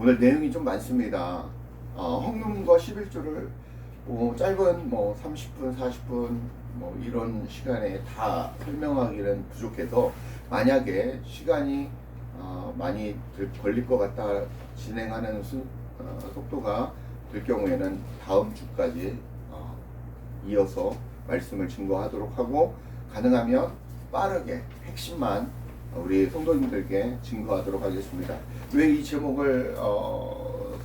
오늘 내용이 좀 많습니다. 헌금과 11조를 짧은 30분, 40분 이런 시간에 다 설명하기는 부족해서, 만약에 시간이 많이 걸릴 것 같다, 진행하는 속도가 될 경우에는 다음 주까지 이어서 말씀을 증거하도록 하고, 가능하면 빠르게 핵심만 우리 성도님들께 증거하도록 하겠습니다. 왜 이 제목을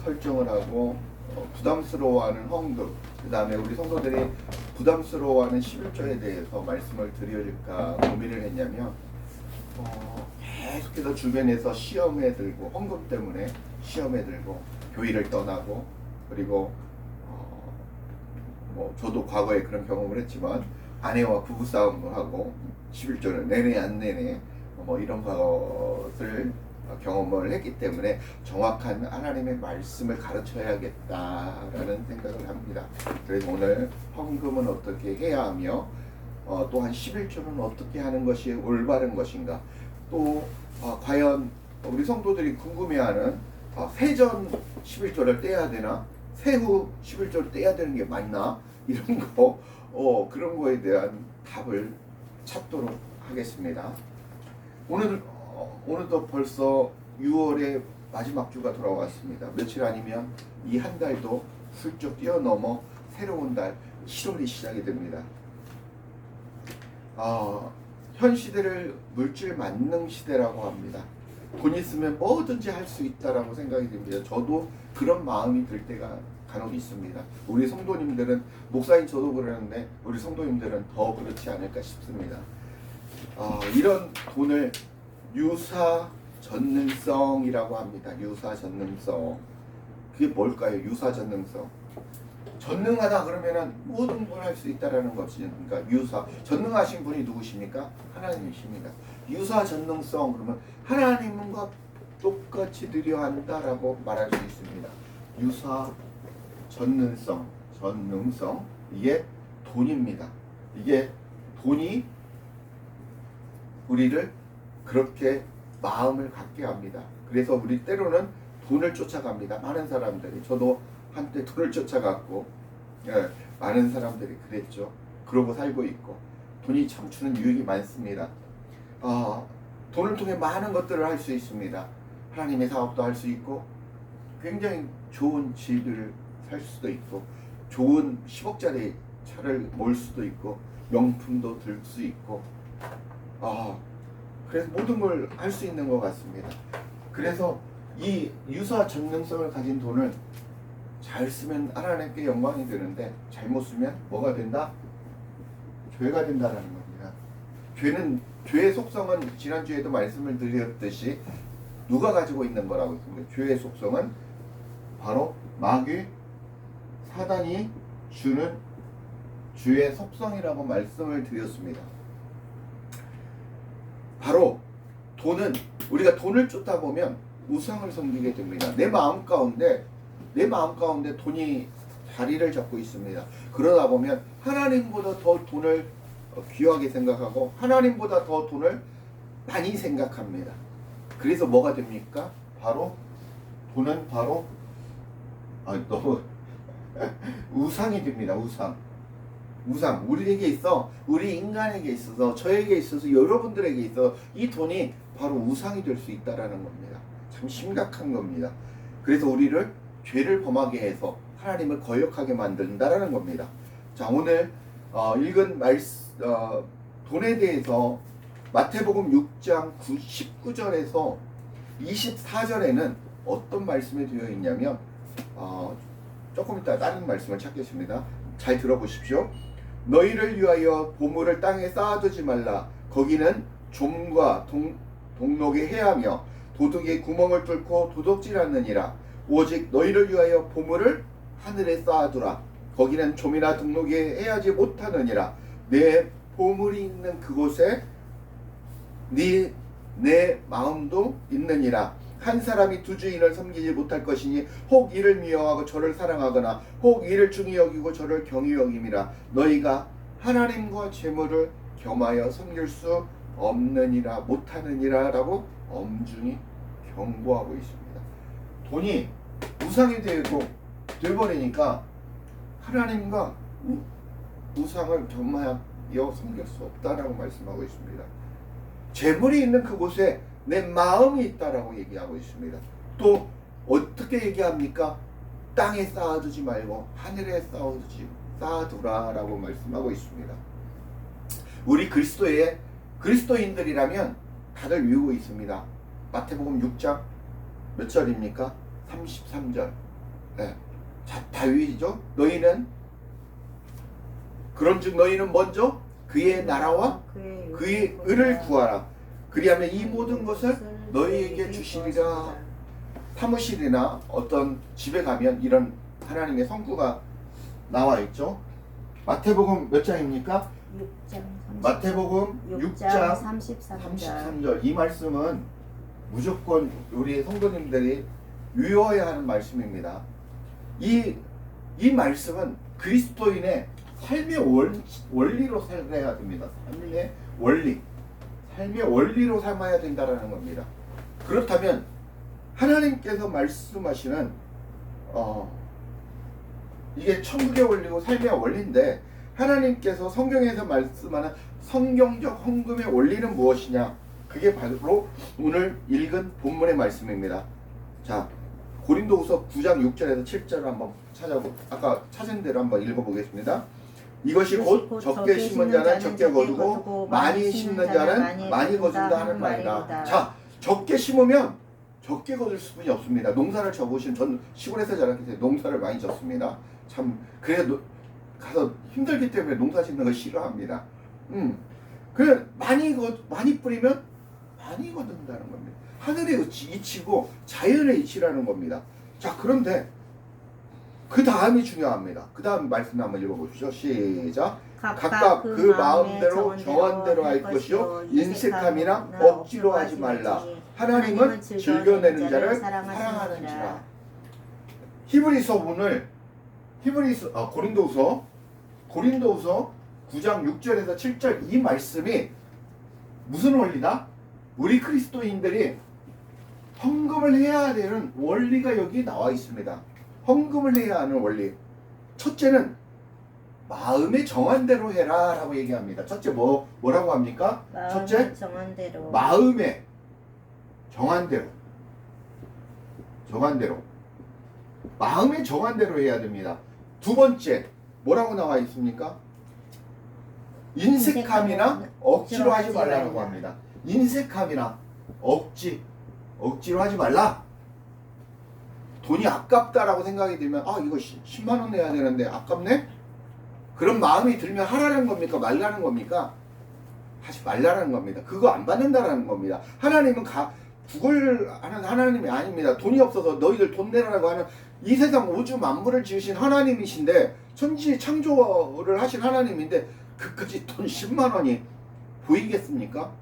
설정을 하고 부담스러워하는 헌금, 그 다음에 우리 성도들이 부담스러워하는 11조에 대해서 말씀을 드릴까 고민을 했냐면, 계속해서 주변에서 시험에 들고, 헌금 때문에 시험에 들고 교회를 떠나고, 그리고 저도 과거에 그런 경험을 했지만 아내와 부부싸움을 하고 11조를 내내 안 내내 이런 것을 경험을 했기 때문에 정확한 하나님의 말씀을 가르쳐야겠다라는 생각을 합니다. 그래서 오늘 헌금은 어떻게 해야 하며, 또한 11조는 어떻게 하는 것이 올바른 것인가, 또 과연 우리 성도들이 궁금해하는 세전 11조를 떼야 되나, 세후 11조를 떼야 되는 게 맞나, 이런 거 그런 거에 대한 답을 찾도록 하겠습니다. 오늘도 벌써 6월의 마지막 주가 돌아왔습니다. 며칠 아니면 이 한 달도 훌쩍 뛰어넘어 새로운 달 7월이 시작이 됩니다. 현 시대를 물질 만능 시대라고 합니다. 돈 있으면 뭐든지 할 수 있다라고 생각이 됩니다. 저도 그런 마음이 들 때가 간혹 있습니다. 우리 성도님들은, 목사인 저도 그러는데 우리 성도님들은 더 그렇지 않을까 싶습니다. 이런 돈을 유사전능성이라고 합니다. 유사전능성. 그게 뭘까요? 유사전능성. 전능하다 그러면은 모든 걸 할 수 있다라는 것이, 그러니까 전능하신 분이 누구십니까? 하나님이십니다. 유사전능성 그러면 하나님과 똑같이 드려 한다라고 말할 수 있습니다. 유사전능성, 전능성, 이게 돈입니다. 이게 돈이 우리를 그렇게 마음을 갖게 합니다. 그래서 우리 때로는 돈을 쫓아갑니다. 많은 사람들이, 저도 한때 돈을 쫓아갔고, 많은 사람들이 그랬죠. 그러고 살고 있고, 돈이 참 주는 유익이 많습니다. 돈을 통해 많은 것들을 할 수 있습니다. 하나님의 사업도 할 수 있고, 굉장히 좋은 집을 살 수도 있고, 좋은 10억짜리 차를 몰 수도 있고, 명품도 들 수 있고, 그래서 모든 걸 할 수 있는 것 같습니다. 그래서 이 유사 전능성을 가진 돈을 잘 쓰면 하나님께 영광이 되는데, 잘못 쓰면 뭐가 된다? 죄가 된다라는 겁니다. 죄의 속성은 지난주에도 말씀을 드렸듯이 누가 가지고 있는 거라고 했습니다. 죄의 속성은 바로 마귀, 사단이 주는 죄의 속성이라고 말씀을 드렸습니다. 바로 돈은, 우리가 돈을 쫓다 보면 우상을 섬기게 됩니다. 내 마음 가운데 돈이 자리를 잡고 있습니다. 그러다 보면 하나님보다 더 돈을 귀하게 생각하고, 하나님보다 더 돈을 많이 생각합니다. 그래서 뭐가 됩니까? 돈은 너무 우상이 됩니다. 우상. 우리에게 있어, 우리 인간에게 있어서, 저에게 있어서, 여러분들에게 있어 이 돈이 바로 우상이 될 수 있다라는 겁니다. 참 심각한 겁니다. 그래서 우리를 죄를 범하게 해서 하나님을 거역하게 만든다라는 겁니다. 자, 오늘 읽은 돈에 대해서 마태복음 6장 19절에서 24절에는 어떤 말씀이 되어 있냐면, 조금 이따 다른 말씀을 찾겠습니다. 잘 들어보십시오. 너희를 위하여 보물을 땅에 쌓아두지 말라. 거기는 좀과 동록이 해하며 도둑이 구멍을 뚫고 도둑질 하느니라. 오직 너희를 위하여 보물을 하늘에 쌓아두라. 거기는 좀이나 동록이 해하지 못하느니라. 내 보물이 있는 그곳에 내 마음도 있느니라. 한 사람이 두 주인을 섬기지 못할 것이니, 혹 이를 미워하고 저를 사랑하거나 혹 이를 중히 여기고 저를 경히 여김이라. 너희가 하나님과 재물을 겸하여 섬길 수 없느니라, 못하느니라 라고 엄중히 경고하고 있습니다. 돈이 우상이 되어버리니까 하나님과 우상을 겸하여 섬길 수 없다라고 말씀하고 있습니다. 재물이 있는 그곳에 내 마음이 있다라고 얘기하고 있습니다. 또 어떻게 얘기합니까? 땅에 쌓아두지 말고 하늘에 쌓아두라라고 말씀하고 있습니다. 우리 그리스도인들이라면 다들 외우고 있습니다. 마태복음 6장 몇 절입니까? 33절. 네. 자, 다윗이죠. 그런즉 너희는 먼저 그의 나라와 그의 의를 구하라. 그리하면 이 모든 것을 너희에게 주시리라. 사무실이나 어떤 집에 가면 이런 하나님의 성구가 나와 있죠. 마태복음 몇 장입니까? 6장 마태복음 6장 33절. 33절. 이 말씀은 무조건 우리 성도님들이 외워야 하는 말씀입니다. 이 말씀은 그리스도인의 삶의 원리로 살아야 됩니다. 삶의 원리로 삼아야 된다라는 겁니다. 그렇다면 하나님께서 말씀하시는 이게 천국의 원리고 삶의 원리인데, 하나님께서 성경에서 말씀하는 성경적 헌금의 원리는 무엇이냐? 그게 바로 오늘 읽은 본문의 말씀입니다. 자, 고린도후서 9장 6절에서 7절을 한번 아까 찾은 대로 한번 읽어보겠습니다. 이것이 곧 적게 심은 자는 적게 거두고 많이 심는 자는 많이 거둔다 하는 말이다. 자, 적게 심으면 적게 거둘 수뿐이 없습니다. 농사를 져보신, 전 시골에서 자랐기 때문에 농사를 많이 졌습니다. 참 그래도 가서 힘들기 때문에 농사 짓는 거 싫어합니다. 그래 많이 뿌리면 많이 거둔다는 겁니다. 하늘의 이치고 자연의 이치라는 겁니다. 자, 그런데 그 다음이 중요합니다. 그 다음 말씀 한번 읽어보시죠. 시작. 각각 그 마음대로 정한 대로 할 것이요 인색함이나 억지로 하지 말라. 하나님은 즐겨내는 자를 사랑하는지라. 고린도후서 9장 6절에서 7절 이 말씀이 무슨 원리다? 우리 그리스도인들이 헌금을 해야 되는 원리가 여기 나와 있습니다. 헌금을 해야 하는 원리. 첫째는 마음의 정한 대로 해라 라고 얘기합니다. 첫째 뭐라고 합니까? 첫째 정한대로. 마음의 정한대로. 마음의 정한대로 해야 됩니다. 두 번째 뭐라고 나와 있습니까? 인색함이나 억지로 하지 말라고 합니다. 인색함이나 억지로 하지 말라. 돈이 아깝다라고 생각이 들면 이거 10만 원 내야 되는데 아깝네? 그런 마음이 들면 하라는 겁니까? 말라는 겁니까? 하지 말라는 겁니다. 그거 안 받는다라는 겁니다. 하나님은 구걸 하는 하나님이 아닙니다. 돈이 없어서 너희들 돈 내라고 하는 이 세상 우주 만물을 지으신 하나님이신데, 천지 창조를 하신 하나님인데 그까지 돈 10만 원이 보이겠습니까?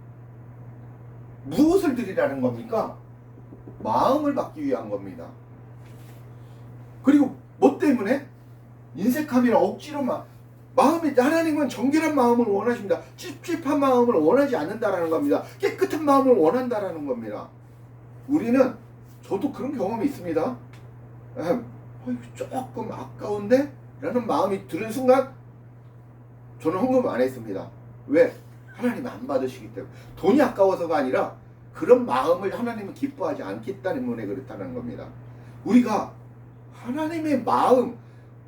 무엇을 드리라는 겁니까? 마음을 받기 위한 겁니다. 그리고 뭐 때문에? 인색함이나 억지로만. 하나님은 정결한 마음을 원하십니다. 찝찝한 마음을 원하지 않는다라는 겁니다. 깨끗한 마음을 원한다라는 겁니다. 우리는, 저도 그런 경험이 있습니다. 조금 아까운데? 라는 마음이 드는 순간 저는 헌금 안 했습니다. 왜? 하나님이 안 받으시기 때문에. 돈이 아까워서가 아니라 그런 마음을 하나님은 기뻐하지 않기 때문에 그렇다는 겁니다. 우리가 하나님의 마음,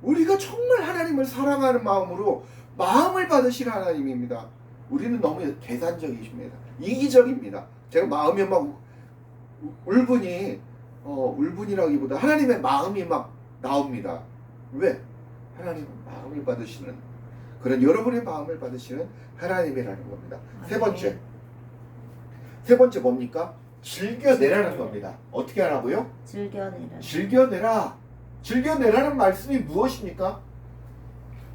우리가 정말 하나님을 사랑하는 마음으로 마음을 받으실 하나님입니다. 우리는 너무 계산적이십니다. 이기적입니다. 제가 마음이 막 울분이라기보다 하나님의 마음이 막 나옵니다. 왜? 하나님은 마음을 받으시는, 그런 여러분의 마음을 받으시는 하나님이라는 겁니다. 세 번째 뭡니까? 즐겨내라는 겁니다. 어떻게 하라고요? 즐겨내라는 말씀이 무엇입니까?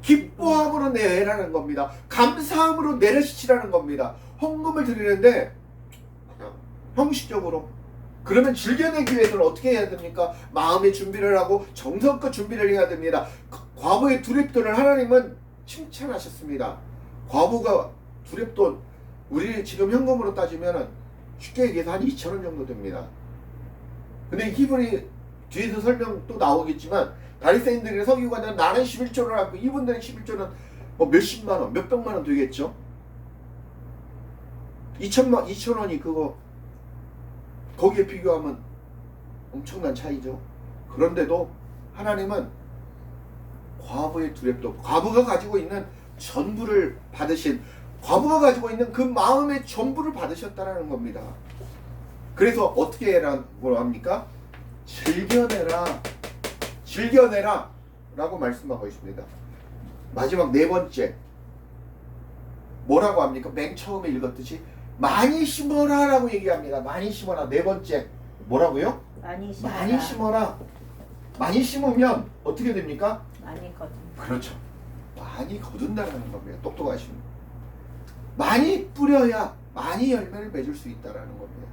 기뻐함으로 내라는 겁니다. 감사함으로 내려시치라는 겁니다. 헌금을 드리는데 형식적으로, 그러면 즐겨내기 위해서는 어떻게 해야 됩니까? 마음의 준비를 하고 정성껏 준비를 해야 됩니다. 과부의 두립돈을 하나님은 칭찬하셨습니다. 과부가 두립돈, 우리 지금 현금으로 따지면 쉽게 얘기해서 한 2,000원 정도 됩니다. 근데 히브리 뒤에서 설명 또 나오겠지만 바리새인들이 서기관들은 나는 11조를 하고 이분들은 11조는 뭐 몇십만 원, 몇백만 원 되겠죠. 2천원이 그거 거기에 비교하면 엄청난 차이죠. 그런데도 하나님은 과부의 두렵도 없고 과부가 가지고 있는 전부를 받으신 과부가 가지고 있는 그 마음의 전부를 받으셨다는 겁니다. 그래서 어떻게 해라고 합니까? 즐겨내라 라고 말씀하고 있습니다. 마지막 네 번째 뭐라고 합니까? 맨 처음에 읽었듯이 많이 심어라 라고 얘기합니다. 많이 심어라. 네 번째 뭐라고요? 많이 심어라. 많이 심어라. 많이 심으면 어떻게 됩니까? 많이 거둔. 그렇죠. 많이 거둔다라는 겁니다. 똑똑하신. 많이 뿌려야 많이 열매를 맺을 수 있다라는 겁니다.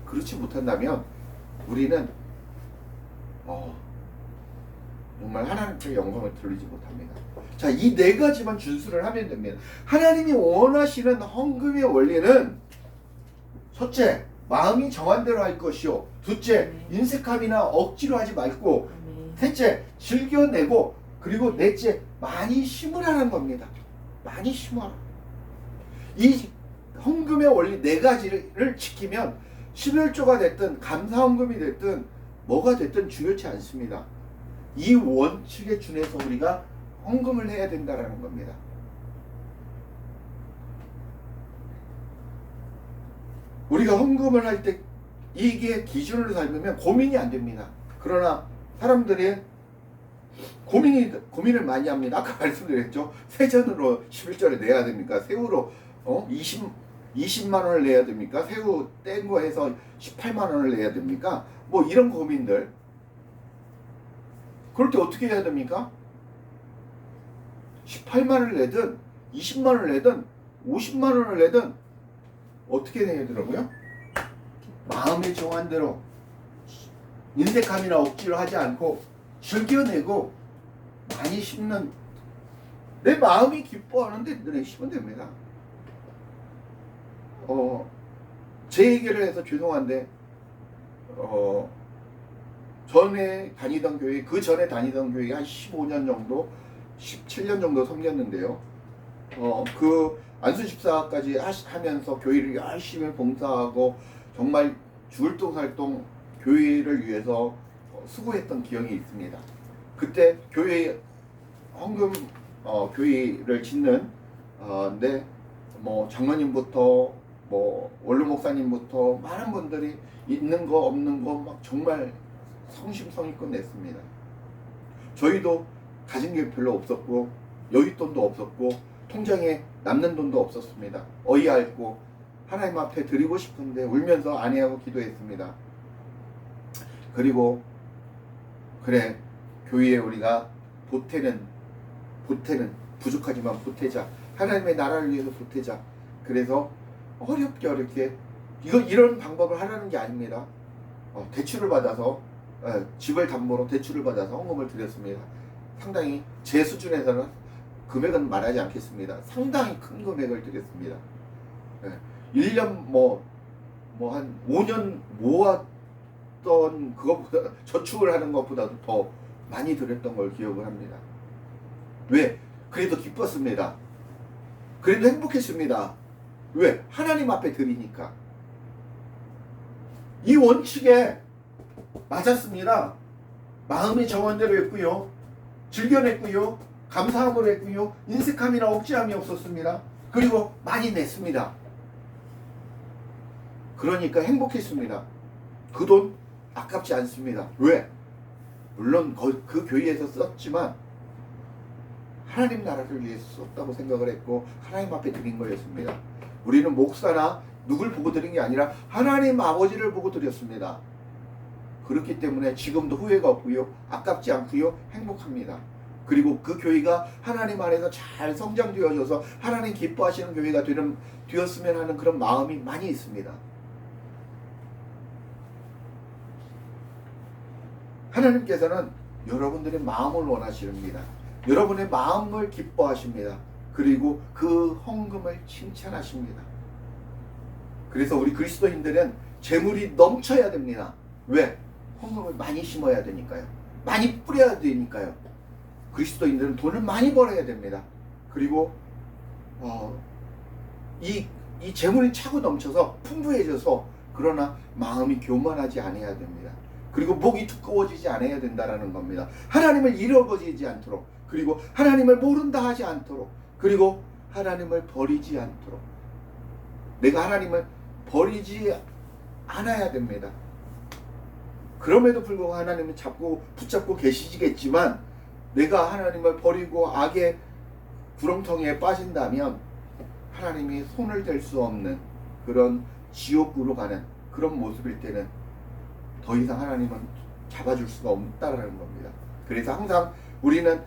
그렇지 못한다면 우리는 정말 하나님께 영광을 돌리지 못합니다. 자, 이 네 가지만 준수를 하면 됩니다. 하나님이 원하시는 헌금의 원리는 첫째, 마음이 정한 대로 할 것이요. 둘째, 인색함이나 억지로 하지 말고, 셋째, 즐겨내고, 그리고 넷째, 많이 심으라는 겁니다. 많이 심어라. 이 헌금의 원리 네 가지를 지키면 11조가 됐든 감사헌금이 됐든 뭐가 됐든 중요치 않습니다. 이 원칙에 준해서 우리가 헌금을 해야 된다는 겁니다. 우리가 헌금을 할 때 이게 기준으로 삼으면 고민이 안 됩니다. 그러나 사람들이 고민을 많이 합니다. 아까 말씀드렸죠. 세전으로 11절에 내야 됩니까? 새우로 20만 원을 내야 됩니까? 새우 뗀 거 해서 18만 원을 내야 됩니까? 뭐 이런 고민들. 그럴 때 어떻게 해야 됩니까? 18만 원을 내든 20만 원을 내든 50만 원을 내든 어떻게 해야 되더라고요? 마음의 정한 대로 인색함이나 억지로 하지 않고 즐겨내고 많이 심는 내 마음이 기뻐하는데 너네 심으면 됩니다. 제 얘기를 해서 죄송한데 전에 다니던 교회, 그 전에 다니던 교회가 한 15년 정도 17년 정도 섬겼는데요. 그 안수집사까지 하면서 교회를 열심히 봉사하고 정말 죽을 똥 살 똥 교회를 위해서 수고했던 기억이 있습니다. 그때 교회 헌금 교회를 짓는 데 뭐 장로님부터 뭐 원로 목사님부터 많은 분들이 있는 거 없는 거 막 정말 성심성의껏 냈습니다. 저희도 가진 게 별로 없었고 여윳돈도 없었고 통장에 남는 돈도 없었습니다. 어이없고 하나님 앞에 드리고 싶은데 울면서 아내하고 기도했습니다. 그리고 그래 교회에 우리가 보태는 부족하지만 보태자. 하나님의 나라를 위해서 보태자. 그래서 어렵게 이런 방법을 하라는 게 아닙니다. 대출을 받아서 집을 담보로 대출을 받아서 헌금을 드렸습니다. 상당히 제 수준에서는 금액은 말하지 않겠습니다. 상당히 큰 금액을 드렸습니다. 1년 한 5년 모았던 그것보다 저축을 하는 것보다도 더 많이 드렸던 걸 기억을 합니다. 왜? 그래도 기뻤습니다. 그래도 행복했습니다. 왜? 하나님 앞에 드리니까. 이 원칙에 맞았습니다. 마음이 정한 대로 했고요. 즐겨냈고요. 감사함으로 했고요. 인색함이나 억지함이 없었습니다. 그리고 많이 냈습니다. 그러니까 행복했습니다. 그 돈 아깝지 않습니다. 왜? 물론 그 교회에서 썼지만 하나님 나라를 위해서 썼다고 생각을 했고 하나님 앞에 드린 거였습니다. 우리는 목사나 누굴 보고 드린 게 아니라 하나님 아버지를 보고 드렸습니다. 그렇기 때문에 지금도 후회가 없고요. 아깝지 않고요. 행복합니다. 그리고 그 교회가 하나님 안에서 잘 성장되어져서 하나님 기뻐하시는 교회가 되었으면 하는 그런 마음이 많이 있습니다. 하나님께서는 여러분들의 마음을 원하십니다. 여러분의 마음을 기뻐하십니다. 그리고 그 헌금을 칭찬하십니다. 그래서 우리 그리스도인들은 재물이 넘쳐야 됩니다. 왜? 헌금을 많이 심어야 되니까요. 많이 뿌려야 되니까요. 그리스도인들은 돈을 많이 벌어야 됩니다. 그리고 이 재물이 차고 넘쳐서 풍부해져서 그러나 마음이 교만하지 않아야 됩니다. 그리고 목이 두꺼워지지 않아야 된다라는 겁니다. 하나님을 잃어버리지 않도록, 그리고 하나님을 모른다 하지 않도록, 그리고 하나님을 버리지 않도록. 내가 하나님을 버리지 않아야 됩니다. 그럼에도 불구하고 하나님은 붙잡고 계시겠지만 내가 하나님을 버리고 악의 구렁텅이에 빠진다면 하나님이 손을 댈 수 없는 그런 지옥으로 가는 그런 모습일 때는 더 이상 하나님은 잡아줄 수가 없다라는 겁니다. 그래서 항상 우리는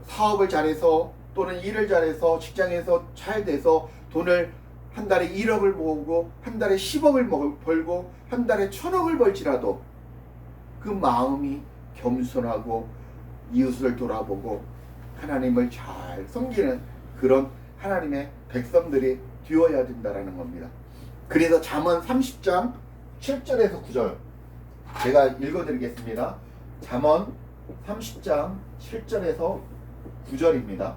사업을 잘해서 또는 일을 잘해서 직장에서 잘 돼서 돈을 한 달에 1억을 모으고 한 달에 10억을 벌고 한 달에 1000억을 벌지라도 그 마음이 겸손하고 이웃을 돌아보고 하나님을 잘 섬기는 그런 하나님의 백성들이 되어야 된다라는 겁니다. 그래서 잠언 30장 7절에서 9절 제가 읽어드리겠습니다. 잠언 30장 7절에서 9절입니다.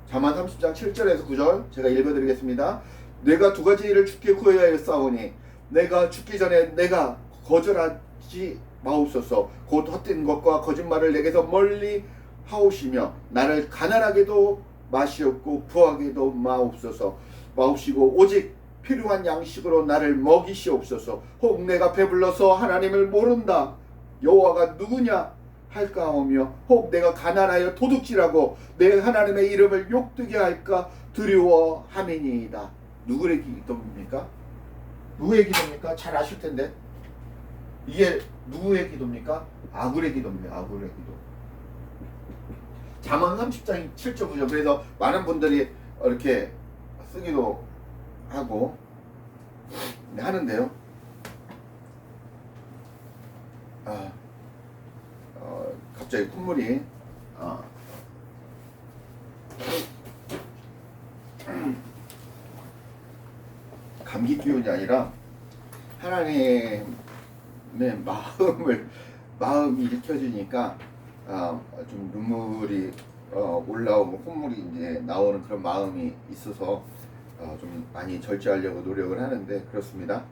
잠언 30장 7절에서 9절 제가 읽어드리겠습니다. 내가 두 가지 일을 주께 구하였사오니 내가 죽기 전에 내가 거절하지 마옵소서. 곧 헛된 것과 거짓말을 내게서 멀리 하옵시며 나를 가난하게도 마시옵고 부하게도 마옵시고 오직 필요한 양식으로 나를 먹이시옵소서. 혹 내가 배불러서 하나님을 모른다 여호와가 누구냐 할까 하오며 혹 내가 가난하여 도둑질하고 내 하나님의 이름을 욕되게 할까 두려워함이니이다. 누구의 기도입니까? 누구의 기도입니까? 잘 아실 텐데 이게 누구의 기도입니까? 아굴의 기도입니다. 아굴의 기도. 잠언 30장 7절 9절 그래서 많은 분들이 이렇게 쓰기도 하고 하는데요. 갑자기 콧물이 감기 기운이 아니라 하나님의 마음이 읽혀지니까 좀 눈물이 올라오고 콧물이 이제 나오는 그런 마음이 있어서 좀 많이 절제하려고 노력을 하는데 그렇습니다.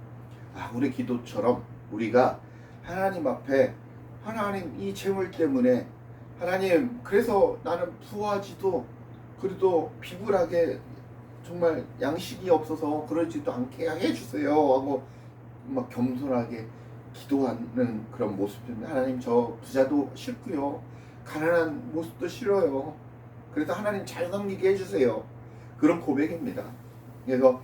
우리 기도처럼 우리가 하나님 앞에 하나님 이 재물 때문에 하나님 그래서 나는 부하지도 그래도 비굴하게 정말 양식이 없어서 그러지도 않게 해주세요 하고 막 겸손하게 기도하는 그런 모습입니다. 하나님 저 부자도 싫고요. 가난한 모습도 싫어요. 그래서 하나님 잘 섬기게 해주세요. 그런 고백입니다. 그래서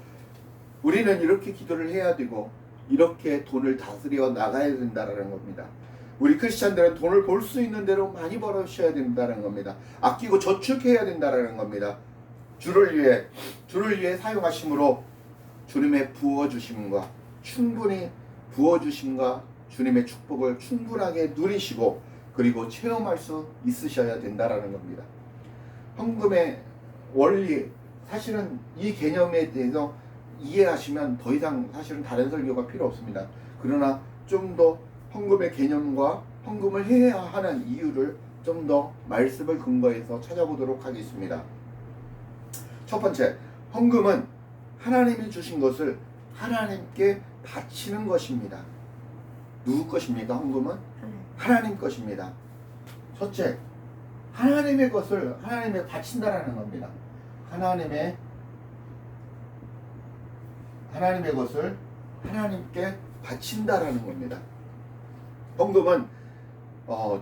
우리는 이렇게 기도를 해야 되고 이렇게 돈을 다스려 나가야 된다는 겁니다. 우리 크리스찬들은 돈을 벌 수 있는 대로 많이 벌으셔야 된다는 겁니다. 아끼고 저축해야 된다는 겁니다. 주를 위해 사용하심으로 주님의 부어주심과 충분히 부어주심과 주님의 축복을 충분하게 누리시고 그리고 체험할 수 있으셔야 된다는 겁니다. 헌금의 원리 사실은 이 개념에 대해서 이해하시면 더 이상 사실은 다른 설교가 필요 없습니다. 그러나 좀 더 헌금의 개념과 헌금을 해야 하는 이유를 좀 더 말씀을 근거해서 찾아보도록 하겠습니다. 첫 번째, 헌금은 하나님이 주신 것을 하나님께 바치는 것입니다. 누구 것입니까? 헌금은? 하나님 것입니다. 첫째, 하나님의 것을 하나님에 바친다라는 겁니다. 하나님의 것을 하나님께 바친다라는 겁니다. 헌금은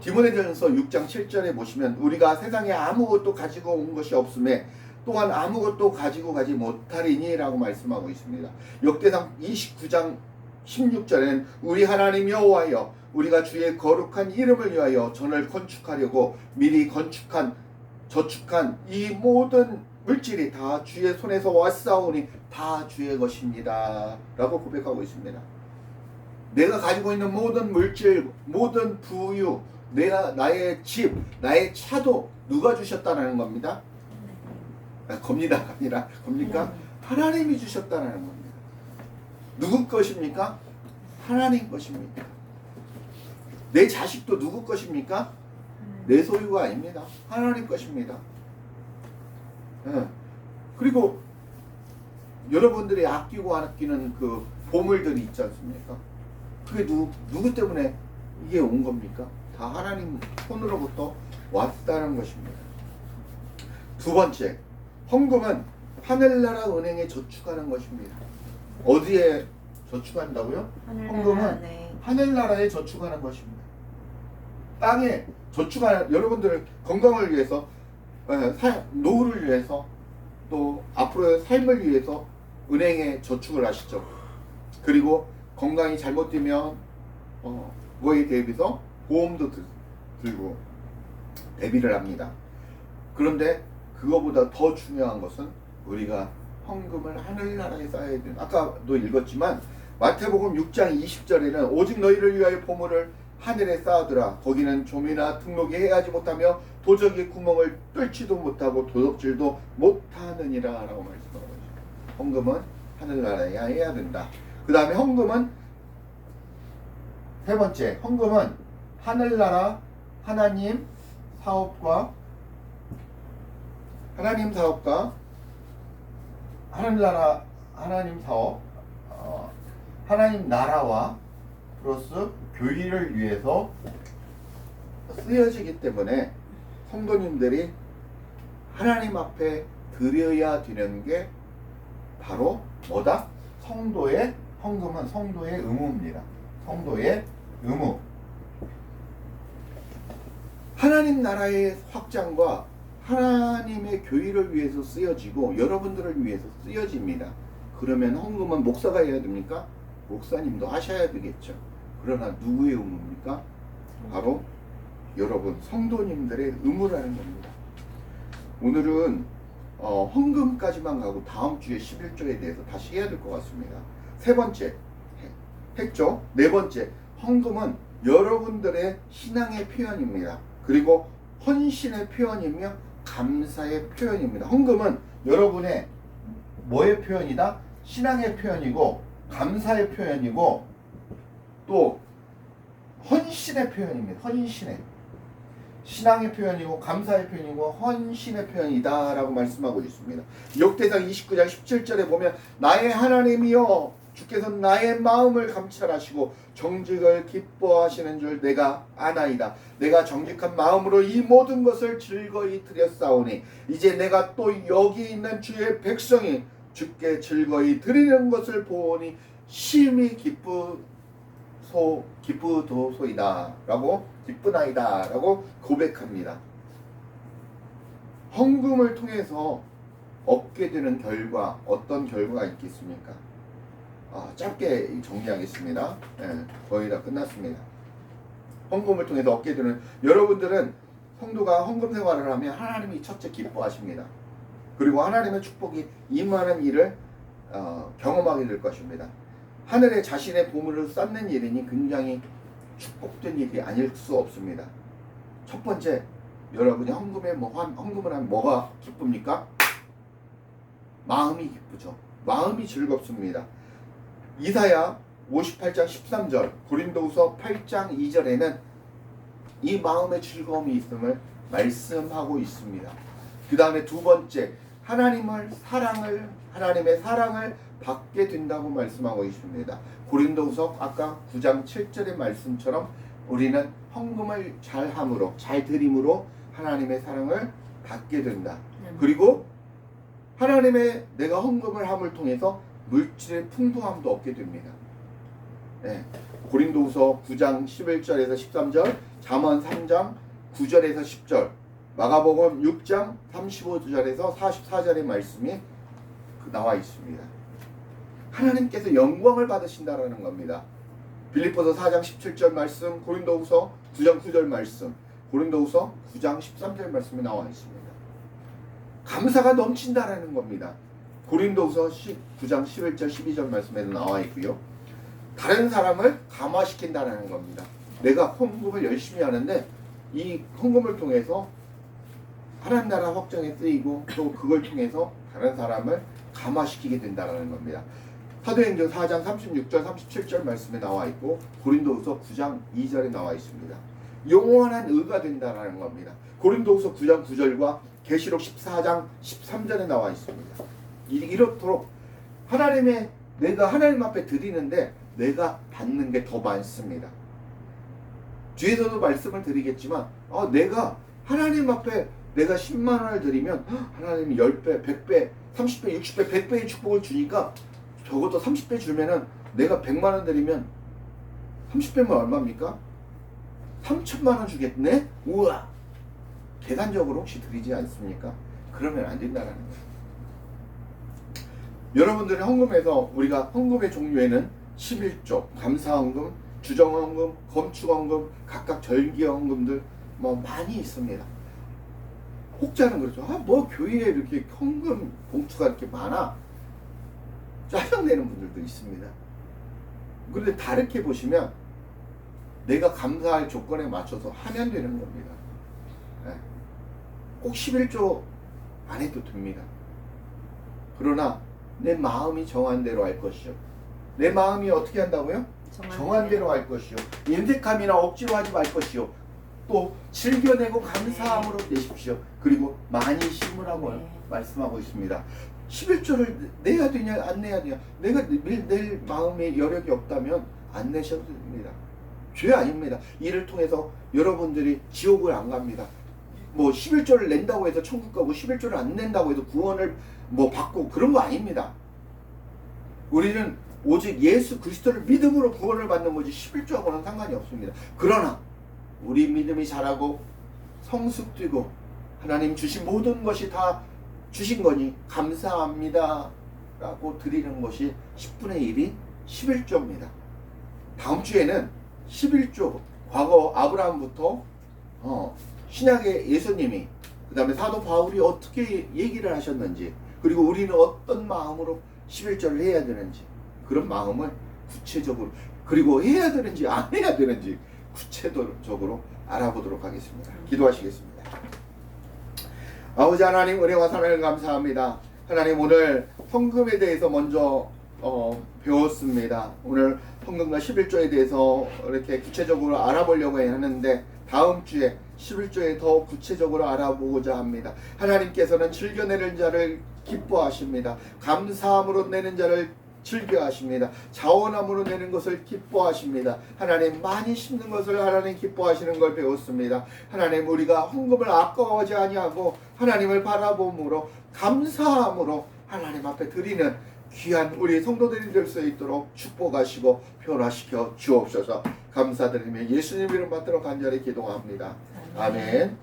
디모데전서 6장 7절에 보시면 우리가 세상에 아무것도 가지고 온 것이 없음에 또한 아무것도 가지고 가지 못하리니 라고 말씀하고 있습니다. 역대상 29장 16절에는 우리 하나님 여호와여 우리가 주의 거룩한 이름을 위하여 전을 건축하려고 미리 저축한 이 모든 물질이 다 주의 손에서 왔사오니 다 주의 것입니다 라고 고백하고 있습니다. 내가 가지고 있는 모든 물질, 모든 부유, 나의 집, 나의 차도 누가 주셨다는 겁니다? 겁니다. 하나님이 주셨다는 겁니다. 누구 것입니까? 하나님 것입니다. 내 자식도 누구 것입니까? 내 소유가 아닙니다. 하나님 것입니다. 예. 그리고 여러분들이 아끼고 아끼는 그 보물들이 있지 않습니까? 그게 누구 때문에 이게 온 겁니까? 다 하나님 손으로부터 왔다는 것입니다. 두 번째, 헌금은 하늘나라 은행에 저축하는 것입니다. 어디에 저축한다고요? 헌금은 하늘나라에 저축하는 것입니다. 땅에 저축하는, 여러분들 건강을 위해서, 노후를 위해서, 또 앞으로의 삶을 위해서 은행에 저축을 하시죠. 그리고 건강이 잘못되면 그거에 대비해서 보험도 들고 대비를 합니다. 그런데 그거보다 더 중요한 것은 우리가 헌금을 하늘나라에 쌓아야 돼요. 아까도 읽었지만 마태복음 6장 20절에는 오직 너희를 위하여 보물을 하늘에 쌓아두라. 거기는 좀이나 등록이 해하지 못하며 도적이 구멍을 뚫지도 못하고 도둑질도 못하느니라 라고 말씀하고 있습니다. 헌금은 하늘나라에 해야 된다. 그 다음에 헌금은 세 번째, 헌금은 하늘나라 하나님 사업과 하늘나라 하나님 사업, 하나님 나라와 플러스 교회를 위해서 쓰여지기 때문에 성도님들이 하나님 앞에 드려야 되는 게 바로 뭐다? 성도의 헌금은 성도의 의무입니다. 성도의 의무. 하나님 나라의 확장과 하나님의 교회를 위해서 쓰여지고 여러분들을 위해서 쓰여집니다. 그러면 헌금은 목사가 해야 됩니까? 목사님도 하셔야 되겠죠. 그러나 누구의 의무입니까? 바로 여러분 성도님들의 의무라는 겁니다. 오늘은 헌금까지만 가고 다음 주에 11조에 대해서 다시 해야 될 것 같습니다. 세 번째 했죠. 네 번째, 헌금은 여러분들의 신앙의 표현입니다. 그리고 헌신의 표현이며 감사의 표현입니다. 헌금은 여러분의 뭐의 표현이다? 신앙의 표현이고 감사의 표현이고 또 헌신의 표현입니다. 헌신의 신앙의 표현이고 감사의 표현이고 헌신의 표현이다 라고 말씀하고 있습니다. 역대상 29장 17절에 보면 나의 하나님이여 주께서 나의 마음을 감찰하시고 정직을 기뻐하시는 줄 내가 아나이다. 내가 정직한 마음으로 이 모든 것을 즐거이 드렸사오니 이제 내가 또 여기 있는 주의 백성이 주께 즐거이 드리는 것을 보니 심히 기쁘도소이다 라고 기쁘나이다 라고 고백합니다. 헌금을 통해서 얻게 되는 결과, 어떤 결과가 있겠습니까? 짧게 정리하겠습니다. 거의 다 끝났습니다. 헌금을 통해서 얻게 되는, 여러분들은 성도가 헌금 생활을 하면 하나님이 첫째 기뻐하십니다. 그리고 하나님의 축복이 임하는 일을 경험하게 될 것입니다. 하늘에 자신의 보물을 쌓는 일이니 굉장히 축복된 일이 아닐 수 없습니다. 첫 번째, 여러분이 헌금을 하면 뭐가 기쁩니까? 마음이 기쁘죠. 마음이 즐겁습니다. 이사야 58장 13절, 고린도후서 8장 2절에는 이 마음의 즐거움이 있음을 말씀하고 있습니다. 그 다음에 두 번째, 하나님의 사랑을 받게 된다고 말씀하고 있습니다. 고린도후서 아까 9장 7절의 말씀처럼 우리는 헌금을 잘함으로, 잘 드림으로 하나님의 사랑을 받게 된다. 그리고 내가 헌금을 함을 통해서 물질의 풍부함도 얻게 됩니다. 고린도후서 9장 11절에서 13절, 잠언 3장 9절에서 10절, 마가복음 6장 35절에서 44절의 말씀이 나와 있습니다. 하나님께서 영광을 받으신다라는 겁니다. 빌립보서 4장 17절 말씀, 고린도후서 9장 9절 말씀, 고린도후서 9장 13절 말씀이 나와 있습니다. 감사가 넘친다라는 겁니다. 고린도후서 9장 11절 12절 말씀에도 나와 있고요. 다른 사람을 감화시킨다라는 겁니다. 내가 헌금을 열심히 하는데 이 헌금을 통해서 하나님 나라 확장에 쓰이고 또 그걸 통해서 다른 사람을 감화시키게 된다는 겁니다. 사도행전 4장 36절 37절 말씀에 나와 있고 고린도후서 9장 2절에 나와 있습니다. 영원한 의가 된다라는 겁니다. 고린도후서 9장 9절과 계시록 14장 13절에 나와 있습니다. 이렇도록 내가 하나님 앞에 드리는데 내가 받는 게 더 많습니다. 뒤에서도 말씀을 드리겠지만 내가 하나님 앞에 내가 10만 원을 드리면 하나님이 10배, 100배, 30배, 60배, 100배의 축복을 주니까 적어도 30배 주면은 내가 100만 원 드리면 30배면 얼마입니까? 3천만 원 주겠네? 우와! 계산적으로 혹시 드리지 않습니까? 그러면 안 된다는 거예요. 여러분들의 헌금에서 우리가 헌금의 종류에는 11조, 감사헌금, 주정헌금, 검축헌금, 각각 절기헌금들 많이 있습니다. 혹자는 그렇죠. 뭐 교회에 이렇게 헌금 봉투가 이렇게 많아? 짜증내는 분들도 있습니다. 그런데 다르게 보시면 내가 감사할 조건에 맞춰서 하면 되는 겁니다. 꼭 11조 안 해도 됩니다. 그러나 내 마음이 정한 대로 할 것이요. 내 마음이 어떻게 한다고요? 정한 대로 할 것이요. 인색함이나 억지로 하지 말 것이요. 또 즐겨내고 감사함으로 내십시오. 그리고 많이 심으라고 말씀하고 있습니다. 11조를 내야 되냐 안 내야 되냐. 내가 낼 마음에 여력이 없다면 안 내셔도 됩니다. 죄 아닙니다. 이를 통해서 여러분들이 지옥을 안 갑니다. 11조를 낸다고 해서 천국 가고 11조를 안 낸다고 해서 구원을 받고 그런 거 아닙니다. 우리는 오직 예수 그리스도를 믿음으로 구원을 받는 거지 11조하고는 상관이 없습니다. 그러나 우리 믿음이 자라고 성숙되고 하나님 주신 모든 것이 다 주신 거니 감사합니다 라고 드리는 것이 10분의 1이 11조입니다. 다음 주에는 11조, 과거 아브라함부터 신약의 예수님이, 그 다음에 사도 바울이 어떻게 얘기를 하셨는지, 그리고 우리는 어떤 마음으로 11조를 해야 되는지, 그런 마음을 구체적으로, 그리고 해야 되는지 안 해야 되는지 구체적으로 알아보도록 하겠습니다. 기도하시겠습니다. 아버지 하나님, 은혜와 사랑을 감사합니다. 하나님, 오늘 헌금에 대해서 먼저 배웠습니다. 오늘 헌금과 11조에 대해서 이렇게 구체적으로 알아보려고 하는데 다음 주에 11조에 더 구체적으로 알아보고자 합니다. 하나님께서는 즐겨내는 자를 기뻐하십니다. 감사함으로 내는 자를 즐겨하십니다. 자원함으로 내는 것을 기뻐하십니다. 하나님, 많이 심는 것을 하나님 기뻐하시는 걸 배웠습니다. 하나님, 우리가 헌금을 아까워하지 아니하고 하나님을 바라봄으로 감사함으로 하나님 앞에 드리는 귀한 우리 성도들이 될 수 있도록 축복하시고 변화시켜 주옵소서. 감사드리며 예수님 이름 받들어 간절히 기도합니다. 아멘.